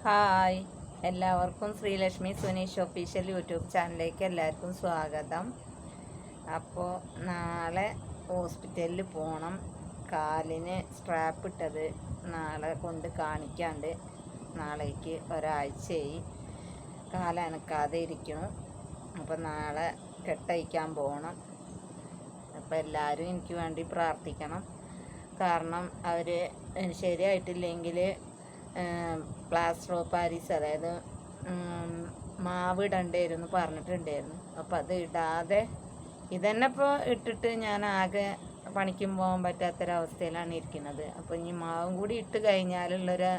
Hi, എല്ലാവർക്കും Sreelakshmi Suneesh official YouTube ചാനലിലേക്ക് എല്ലാവർക്കും സ്വാഗതം. അപ്പോൾ നാളെ ഹോസ്പിറ്റലിൽ പോകണം. കാലിന് സ്ട്രാപ്പ് ഇട്ടത് നാളെ കൊണ്ട് കാണിക്കാണ്ട്. നാളേക്ക് ഒരാഴ്ചയായി കാലനക്കാതെ ഇരിക്കണം. അപ്പോൾ നാളെ കെട്ടയക്കാൻ പോകണം. അപ്പോൾ എല്ലാവരും എനിക്ക് വേണ്ടി പ്രാർത്ഥിക്കണം. കാരണം അവർ ശരിയായിട്ടില്ലെങ്കിൽ പ്ലാസ്റ്റർ ഓഫ് പാരീസ്, അതായത് മാവ് ഇടണ്ടായിരുന്നു പറഞ്ഞിട്ടുണ്ടായിരുന്നു. അപ്പോൾ അത് ഇടാതെ ഇതന്നെ ഇപ്പോൾ ഇട്ടിട്ട് ഞാൻ ആകെ പണിക്കും പോകാൻ പറ്റാത്തൊരവസ്ഥയിലാണ് ഇരിക്കുന്നത്. അപ്പോൾ ഇനി മാവും കൂടി ഇട്ട് കഴിഞ്ഞാലുള്ളൊരു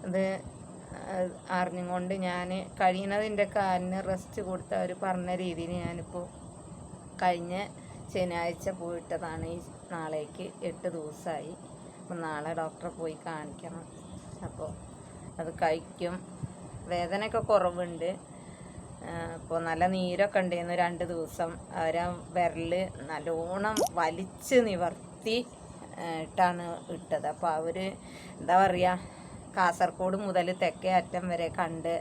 ഇത് അറിഞ്ഞുകൊണ്ട് ഞാൻ കഴിയുന്നതിൻ്റെ കാലിന് റെസ്റ്റ് കൊടുത്ത് അവർ പറഞ്ഞ രീതിയിൽ ഞാനിപ്പോൾ കഴിഞ്ഞ ശനിയാഴ്ച പോയിട്ടതാണ്. ഈ നാളേക്ക് 8 ദിവസമായി. അപ്പോൾ നാളെ ഡോക്ടറെ പോയി കാണിക്കണം. അപ്പോൾ അത് കഴിക്കും. വേദനയൊക്കെ കുറവുണ്ട്. അപ്പോൾ നല്ല നീരൊക്കെ ഉണ്ടായിരുന്നു 2 ദിവസം. അവരാ വിരൽ നല്ലോണം വലിച്ച് നിവർത്തി ഇട്ടാണ് ഇട്ടത്. അപ്പോൾ അവർ എന്താ പറയുക, കാസർഗോഡ് മുതൽ തെക്കേ അറ്റം വരെ കണ്ട്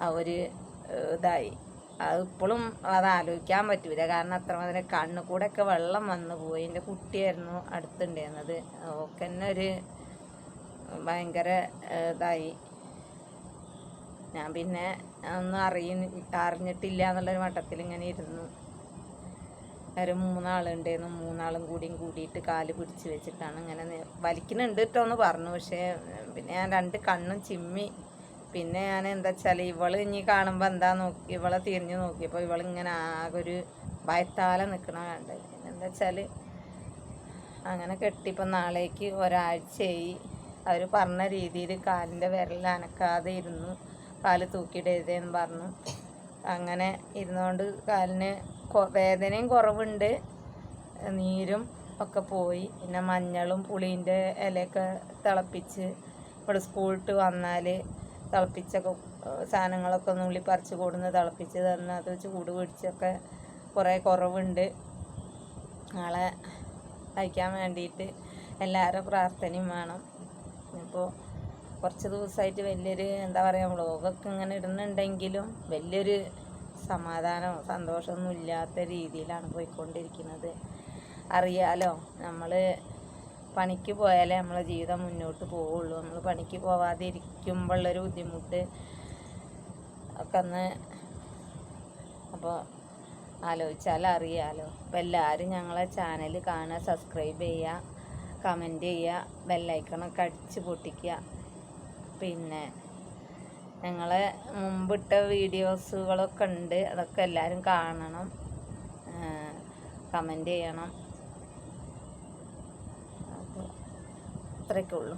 അവർ ഇതായി. അത് ഇപ്പോഴും അത് ആലോചിക്കാൻ പറ്റൂല. കാരണം അത്രമാത്രം കണ്ണു കൂടെ ഒക്കെ വെള്ളം വന്നു പോയി. എൻ്റെ കുട്ടിയായിരുന്നു അടുത്തുണ്ടായിരുന്നത്. ഒക്കെ തന്നെ ഒരു ഭയങ്കര ഇതായി. ഞാൻ പിന്നെ ഒന്നും അറിഞ്ഞിട്ടില്ല എന്നുള്ളൊരു മട്ടത്തിൽ ഇങ്ങനെ ഇരുന്നു. ഒരു 3 ആളുണ്ടായിരുന്നു. 3 ആളും കൂടിയിട്ട് കാല് പിടിച്ച് വെച്ചിട്ടാണ് ഇങ്ങനെ വലിക്കുന്നുണ്ട് കേട്ടോ എന്ന് പറഞ്ഞു. പക്ഷേ പിന്നെ ഞാൻ 2 കണ്ണും ചിമ്മി. പിന്നെ ഞാൻ എന്താ വെച്ചാൽ ഇവള് ഇനി കാണുമ്പോൾ എന്താ നോക്കി ഇവളെ തിരിഞ്ഞു നോക്കിയപ്പോൾ ഇവളിങ്ങനെ ആകെ ഒരു ഭയത്താലെ നിൽക്കണ കണ്ടത്. എന്താ വെച്ചാൽ അങ്ങനെ കെട്ടിപ്പോൾ നാളേക്ക് ഒരാഴ്ചയായി. അവർ പറഞ്ഞ രീതിയിൽ കാലിൻ്റെ വിരൽ അനക്കാതെ ഇരുന്നു. കാല് തൂക്കിയിടരുതെന്ന് പറഞ്ഞു. അങ്ങനെ ഇരുന്നുകൊണ്ട് കാലിന് വേദനയും കുറവുണ്ട്, നീരും ഒക്കെ പോയി. പിന്നെ മഞ്ഞളും പുളീൻ്റെ ഇലയൊക്കെ തിളപ്പിച്ച് ഇവിടെ സ്കൂളിട്ട് വന്നാൽ തിളപ്പിച്ചൊക്കെ സാധനങ്ങളൊക്കെ നുള്ളി പറിച്ച് കൊടുന്ന് തിളപ്പിച്ച് തന്ന് അത് ചൂട് പിടിച്ചൊക്കെ കുറേ കുറവുണ്ട്. നാളെ കഴിക്കാൻ വേണ്ടിയിട്ട് എല്ലാവരും പ്രാർത്ഥനയും വേണം. ഇപ്പോൾ കുറച്ച് ദിവസമായിട്ട് വലിയൊരു എന്താ പറയുക, വ്ളോഗൊക്കെ ഇങ്ങനെ ഇടുന്നുണ്ടെങ്കിലും വലിയൊരു സമാധാനമോ സന്തോഷമൊന്നും ഇല്ലാത്ത രീതിയിലാണ് പോയിക്കൊണ്ടിരിക്കുന്നത്. അറിയാലോ, നമ്മൾ പണിക്ക് പോയാലേ നമ്മളെ ജീവിതം മുന്നോട്ട് പോവുള്ളൂ. നമ്മൾ പണിക്ക് പോവാതെ ഇരിക്കുമ്പോഴുള്ളൊരു ബുദ്ധിമുട്ട് ഒക്കെ ഒന്ന് അപ്പോൾ ആലോചിച്ചാൽ അറിയാലോ. അപ്പോൾ എല്ലാവരും ഞങ്ങളെ ചാനൽ കാണുക, സബ്സ്ക്രൈബ് ചെയ്യുക, കമൻറ്റ് ചെയ്യുക, ബെല്ലൈക്കണൊക്കെ അടിച്ച് പൊട്ടിക്കുക. പിന്നെ ഞങ്ങളെ മുമ്പിട്ട വീഡിയോസുകളൊക്കെ ഉണ്ട്, അതൊക്കെ എല്ലാവരും കാണണം, കമൻറ്റ് ചെയ്യണം. അപ്പോൾ അത്രയൊക്കെ ഉള്ളൂ.